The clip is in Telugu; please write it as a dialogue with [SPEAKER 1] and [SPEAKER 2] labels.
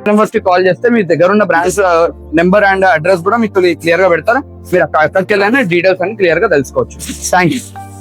[SPEAKER 1] నెంబర్స్ కి కాల్ చేస్తే మీ దగ్గర ఉన్న బ్రాంచ్ నెంబర్ అండ్ అడ్రస్ కూడా మీకు క్లియర్ గా పెడతారు. మీరు అక్కడికి వెళ్ళిన డీటెయిల్స్ అన్ని క్లియర్ గా తెలుసుకోవచ్చు. Thank you.